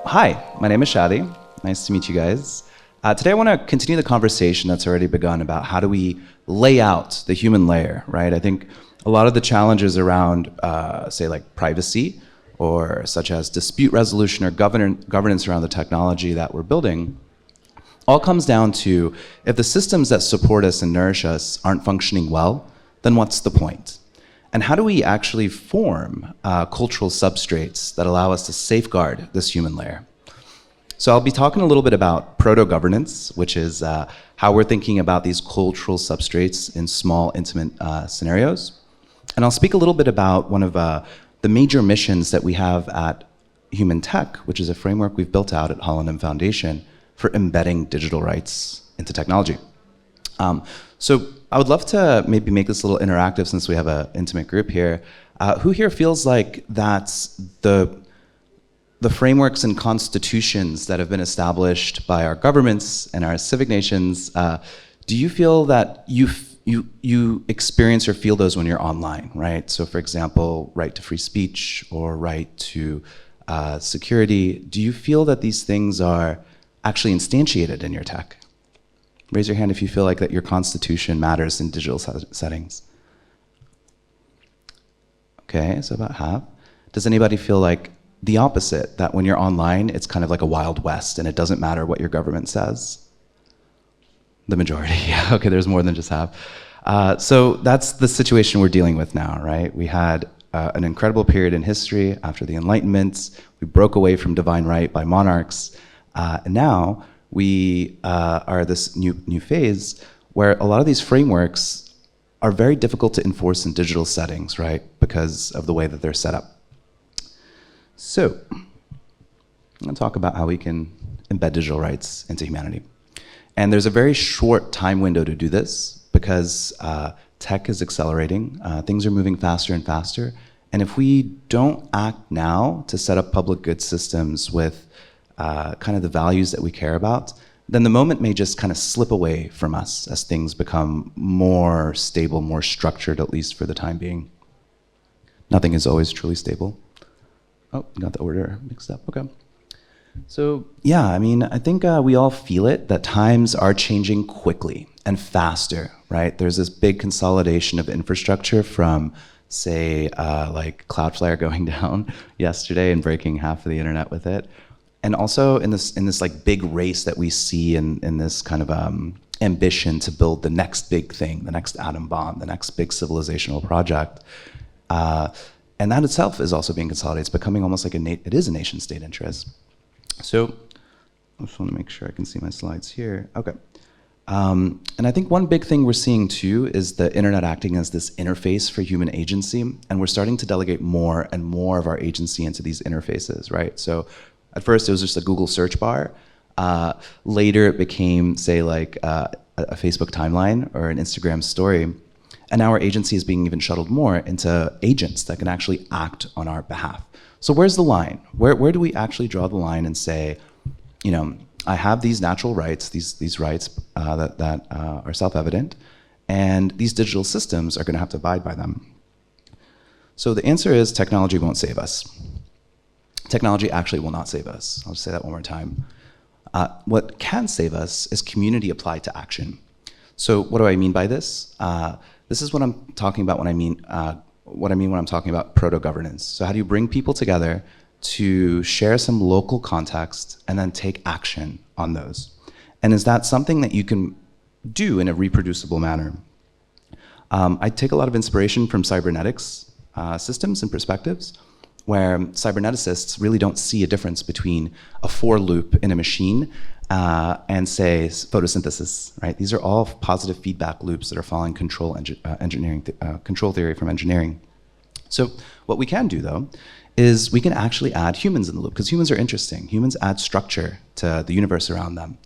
Hi, my name is Shady. Nice to meet you guys. Today I want to continue the conversation that's already begun about how do we lay out the human layer, right? I think a lot of the challenges around, say, like privacy, or such as dispute resolution or governance around the technology that we're building, all comes down to if the systems that support us and nourish us aren't functioning well, then what's the point? And how do we actually form cultural substrates that allow us to safeguard this human layer? So I'll be talking a little bit about proto-governance, which is how we're thinking about these cultural substrates in small, intimate scenarios. And I'll speak a little bit about one of the major missions that we have at Human.Tech, which is a framework we've built out at Holonym Foundation for embedding digital rights into technology. So I would love to maybe make this a little interactive since we have an intimate group here. Who here feels like that's the frameworks and constitutions that have been established by our governments and our civic nations, do you feel that you experience or feel those when you're online, right? So for example, right to free speech or right to security, do you feel that these things are actually instantiated in your tech? Raise your hand if you feel like that your constitution matters in digital settings. Okay, so about half. Does anybody feel like the opposite, that when you're online, it's kind of like a Wild West and it doesn't matter what your government says? The majority, yeah, okay, there's more than just half. So that's the situation we're dealing with now, right? We had an incredible period in history after the Enlightenment. We broke away from divine right by monarchs. And now we are this new phase where a lot of these frameworks are very difficult to enforce in digital settings, right? Because of the way that they're set up. So I'm going to talk about how we can embed digital rights into humanity. And there's a very short time window to do this because tech is accelerating. Things are moving faster and faster. And if we don't act now to set up public good systems with kind of the values that we care about, then the moment may just kind of slip away from us as things become more stable, more structured, at least for the time being. Nothing is always truly stable. Oh, got the order mixed up, okay. So yeah, I mean, I think we all feel it, that times are changing quickly and faster, right? There's this big consolidation of infrastructure from, say, like Cloudflare going down yesterday and breaking half of the internet with it. And also in this like big race that we see in this kind of ambition to build the next big thing, the next atom bomb, the next big civilizational project. And that itself is also being consolidated. It's becoming almost like it is a nation state interest. So I just want to make sure I can see my slides here. Okay. And I think one big thing we're seeing too is the internet acting as this interface for human agency. And we're starting to delegate more and more of our agency into these interfaces, right? So at first it was just a Google search bar. Later it became, say, like a Facebook timeline or an Instagram story. And now our agency is being even shuttled more into agents that can actually act on our behalf. So where's the line? Where do we actually draw the line and say, you know, I have these natural rights, these rights that are self-evident, and these digital systems are going to have to abide by them. So the answer is technology won't save us. Technology actually will not save us. I'll just say that one more time. What can save us is community applied to action. So what do I mean by this? This is what I'm talking about when I mean when I'm talking about proto-governance. So how do you bring people together to share some local context and then take action on those? And is that something that you can do in a reproducible manner? I take a lot of inspiration from cybernetics systems and perspectives, where cyberneticists really don't see a difference between a for loop in a machine and, say, photosynthesis, right? These are all positive feedback loops that are following control theory from engineering. So what we can do, though, is we can actually add humans in the loop, because humans are interesting. Humans add structure to the universe around them.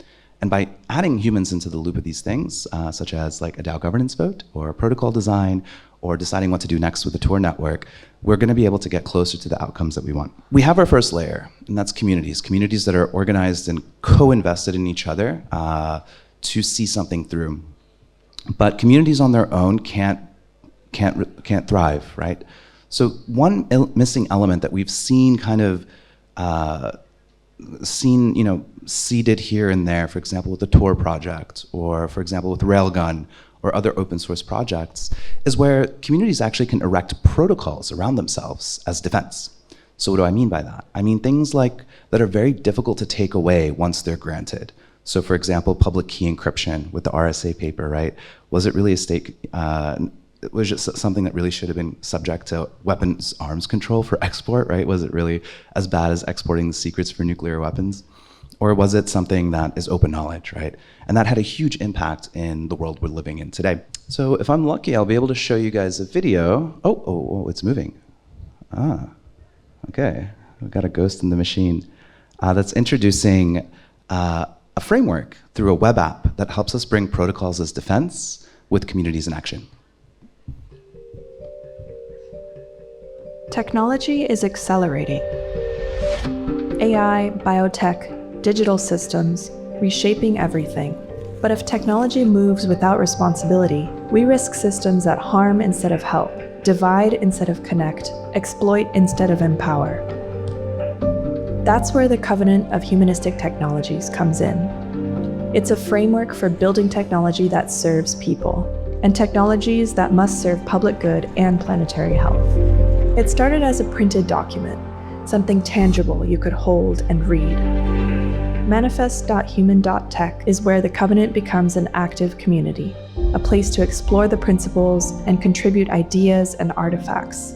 And by adding humans into the loop of these things, such as like a DAO governance vote or a protocol design or deciding what to do next with the Tor network, we're going to be able to get closer to the outcomes that we want. We have our first layer, and that's communities. Communities that are organized and co-invested in each other to see something through. But communities on their own can't thrive, right? So one missing element that we've seen kind of seen, seeded here and there, for example, with the Tor project, or for example, with Railgun, or other open source projects, is where communities actually can erect protocols around themselves as defense. So what do I mean by that? I mean things like that are very difficult to take away once they're granted. So for example, public key encryption with the RSA paper, right? Was it really a state, it was just something that really should have been subject to weapons arms control for export, right? Was it really as bad as exporting the secrets for nuclear weapons? Or was it something that is open knowledge, right? And that had a huge impact in the world we're living in today. So if I'm lucky, I'll be able to show you guys a video. Oh, it's moving. Okay, we've got a ghost in the machine. That's introducing a framework through a web app that helps us bring protocols as defense with communities in action. Technology is accelerating. AI, biotech, digital systems, reshaping everything. But if technology moves without responsibility, we risk systems that harm instead of help, divide instead of connect, exploit instead of empower. That's where the Covenant of Humanistic Technologies comes in. It's a framework for building technology that serves people, and technologies that must serve public good and planetary health. It started as a printed document, something tangible you could hold and read. Manifest.Human.Tech is where the Covenant becomes an active community, a place to explore the principles and contribute ideas and artifacts.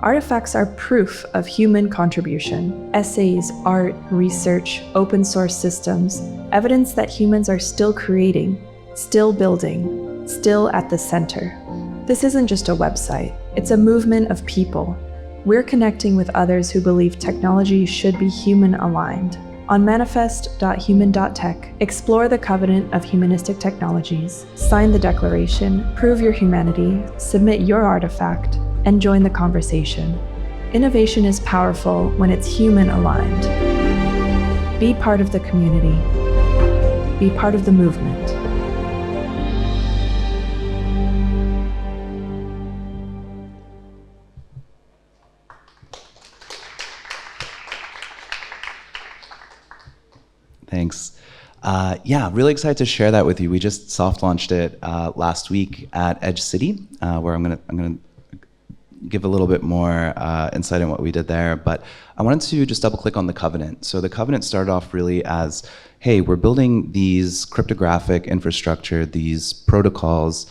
Artifacts are proof of human contribution, essays, art, research, open source systems, evidence that humans are still creating, still building, still at the center. This isn't just a website, it's a movement of people. We're connecting with others who believe technology should be human-aligned. On manifest.Human.Tech, explore the Covenant of Humanistic Technologies, sign the declaration, prove your humanity, submit your artifact, and join the conversation. Innovation is powerful when it's human-aligned. Be part of the community. Be part of the movement. Thanks. Yeah, really excited to share that with you. We just soft launched it last week at Edge City, where I'm gonna give a little bit more insight on what we did there. But I wanted to just double click on the Covenant. So the Covenant started off really as, hey, we're building these cryptographic infrastructure, these protocols,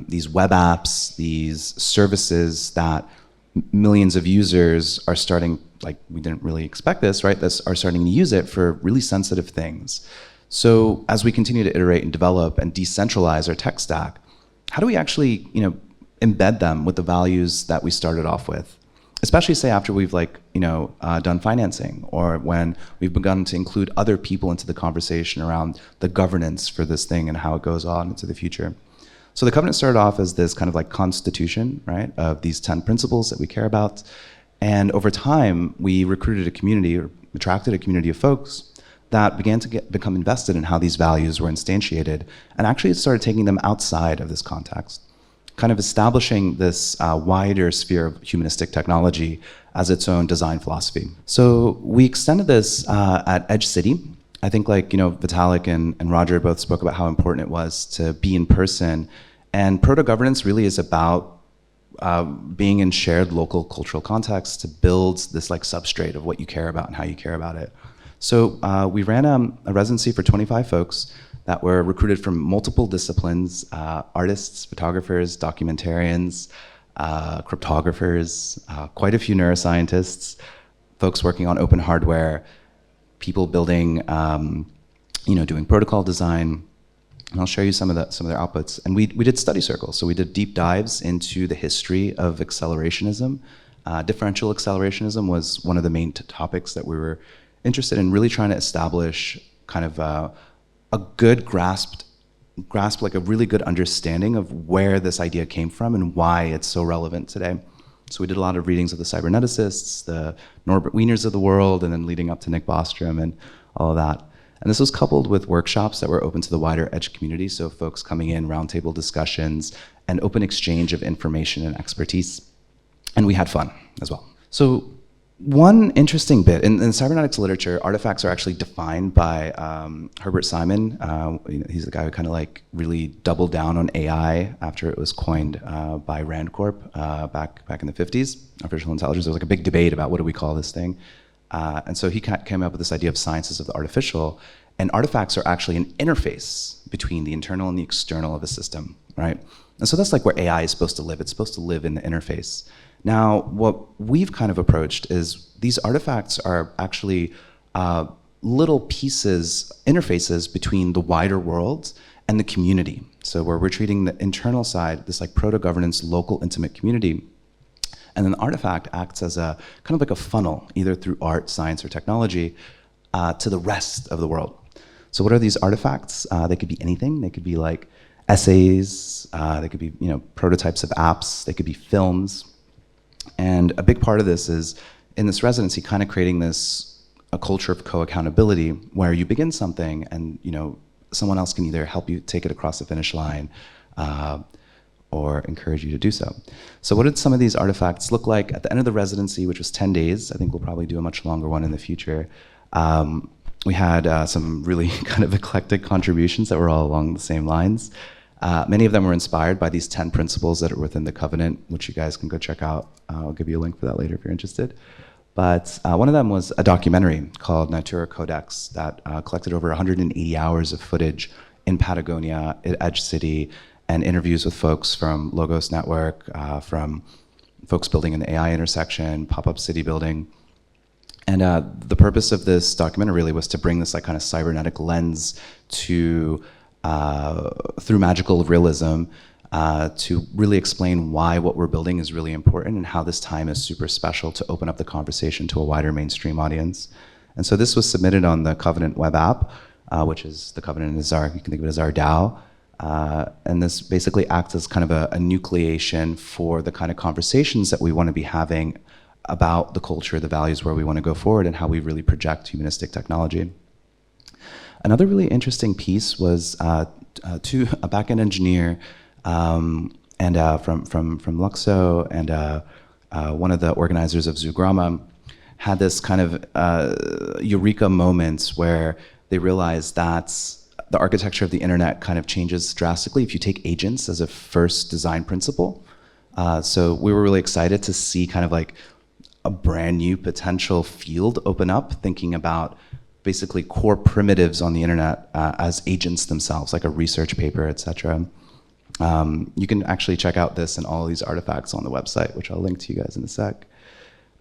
these web apps, these services that millions of users are starting, like we didn't really expect this, right? Are starting to use it for really sensitive things. So as we continue to iterate and develop and decentralize our tech stack, how do we actually, embed them with the values that we started off with? Especially say after we've done financing, or when we've begun to include other people into the conversation around the governance for this thing and how it goes on into the future. So the Covenant started off as this kind of like constitution, right, of these 10 principles that we care about. And over time, we recruited a community, or attracted a community of folks that began to become invested in how these values were instantiated, and actually started taking them outside of this context, kind of establishing this wider sphere of humanistic technology as its own design philosophy. So we extended this at Edge City. I think Vitalik and Roger both spoke about how important it was to be in person. And proto-governance really is about being in shared local cultural contexts to build this substrate of what you care about and how you care about it. So we ran a residency for 25 folks that were recruited from multiple disciplines, artists, photographers, documentarians, cryptographers, quite a few neuroscientists, folks working on open hardware, people building, doing protocol design. And I'll show you some of their outputs. And we did study circles. So we did deep dives into the history of accelerationism. Differential accelerationism was one of the main topics that we were interested in, really trying to establish kind of a good grasp, like a really good understanding of where this idea came from and why it's so relevant today. So we did a lot of readings of the cyberneticists, the Norbert Wieners of the world, and then leading up to Nick Bostrom and all of that. And this was coupled with workshops that were open to the wider Edge community, so folks coming in, roundtable discussions, and open exchange of information and expertise. And we had fun as well. So One interesting bit, in cybernetics literature, artifacts are actually defined by Herbert Simon. He's the guy who kind of like really doubled down on AI after it was coined by Rand Corp back in the 50s, artificial intelligence. There was like a big debate about what do we call this thing. And so he came up with this idea of sciences of the artificial, and artifacts are actually an interface between the internal and the external of a system, right? And so that's like where AI is supposed to live. It's supposed to live in the interface. Now, what we've kind of approached is these artifacts are actually little pieces, interfaces between the wider world and the community. So where we're treating the internal side, this like proto-governance, local, intimate community, and then the artifact acts as a kind of like a funnel, either through art, science, or technology, to the rest of the world. So what are these artifacts? They could be anything. They could be like essays. They could be prototypes of apps. They could be films. And a big part of this is, in this residency, kind of creating a culture of co-accountability, where you begin something and someone else can either help you take it across the finish line or encourage you to do so. So what did some of these artifacts look like at the end of the residency, which was 10 days? I think we'll probably do a much longer one in the future. We had some really kind of eclectic contributions that were all along the same lines. Many of them were inspired by these 10 principles that are within the Covenant, which you guys can go check out. I'll give you a link for that later if you're interested. But one of them was a documentary called Natura Codex that collected over 180 hours of footage in Patagonia, at Edge City, and interviews with folks from Logos Network, from folks building in the AI intersection, pop-up city building. And the purpose of this documentary really was to bring this like kind of cybernetic lens to through magical realism to really explain why what we're building is really important and how this time is super special to open up the conversation to a wider mainstream audience. And so this was submitted on the Covenant web app, which is the Covenant is you can think of it as our DAO. And this basically acts as kind of a nucleation for the kind of conversations that we want to be having about the culture, the values, where we want to go forward, and how we really project humanistic technology. Another really interesting piece was a back-end engineer and from Luxo and one of the organizers of Zugrama had this kind of eureka moments where they realized that the architecture of the internet kind of changes drastically if you take agents as a first design principle. So we were really excited to see kind of like a brand new potential field open up, thinking about basically core primitives on the internet as agents themselves, like a research paper, et cetera. You can actually check out this and all of these artifacts on the website, which I'll link to you guys in a sec.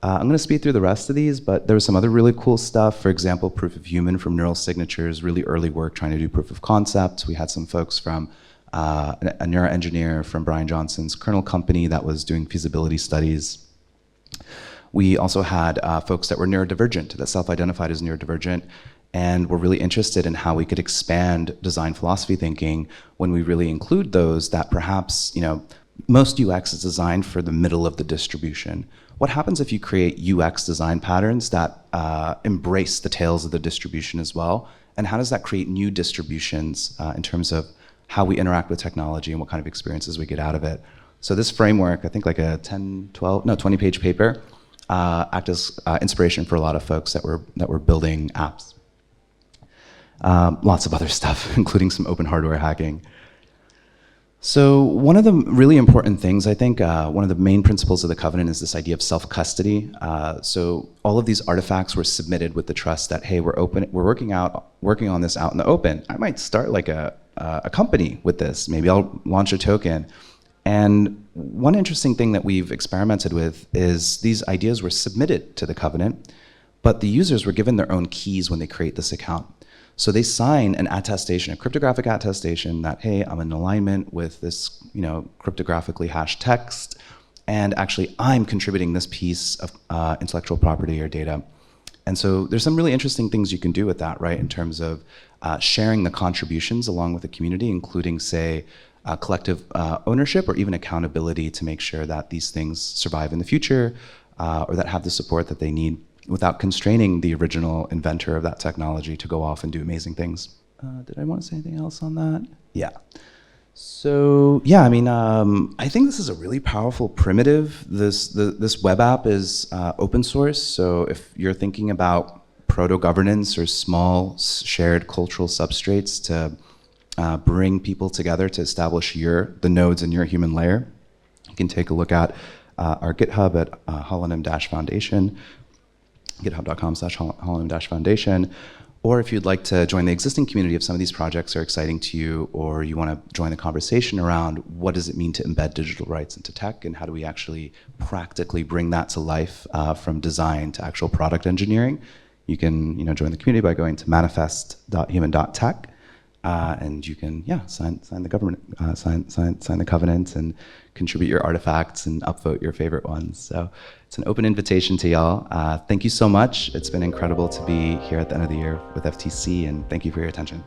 I'm going to speed through the rest of these, but there was some other really cool stuff. For example, proof of human from neural signatures, really early work trying to do proof of concept. We had some folks from a neuroengineer from Brian Johnson's kernel company that was doing feasibility studies. We also had folks that were neurodivergent, that self-identified as neurodivergent, and were really interested in how we could expand design philosophy thinking when we really include those that perhaps, most UX is designed for the middle of the distribution. What happens if you create UX design patterns that embrace the tails of the distribution as well? And how does that create new distributions in terms of how we interact with technology and what kind of experiences we get out of it? So this framework, I think like a 20-page paper, act as inspiration for a lot of folks that were building apps. Lots of other stuff, including some open hardware hacking. So one of the really important things, I think, one of the main principles of the Covenant is this idea of self-custody. So all of these artifacts were submitted with the trust that, hey, we're working on this out in the open. I might start like a company with this. Maybe I'll launch a token. And one interesting thing that we've experimented with is these ideas were submitted to the Covenant, but the users were given their own keys when they create this account. So they sign an attestation, a cryptographic attestation that, hey, I'm in alignment with this, cryptographically hashed text, and actually I'm contributing this piece of intellectual property or data. And so there's some really interesting things you can do with that, right, in terms of sharing the contributions along with the community, including, say, collective ownership or even accountability to make sure that these things survive in the future or that have the support that they need without constraining the original inventor of that technology to go off and do amazing things. Did I want to say anything else on that? Yeah. So yeah, I mean, I think this is a really powerful primitive. This web app is open source. So if you're thinking about proto-governance or small shared cultural substrates to bring people together to establish the nodes in your human layer, you can take a look at our GitHub at Holonym-Foundation, github.com/Holonym-Foundation. Or if you'd like to join the existing community, if some of these projects are exciting to you, or you want to join the conversation around what does it mean to embed digital rights into tech, and how do we actually practically bring that to life from design to actual product engineering, you can join the community by going to manifest.human.tech, and you can sign the sign the covenant and contribute your artifacts and upvote your favorite ones. So it's an open invitation to y'all. Thank you so much. It's been incredible to be here at the end of the year with FTC, and thank you for your attention.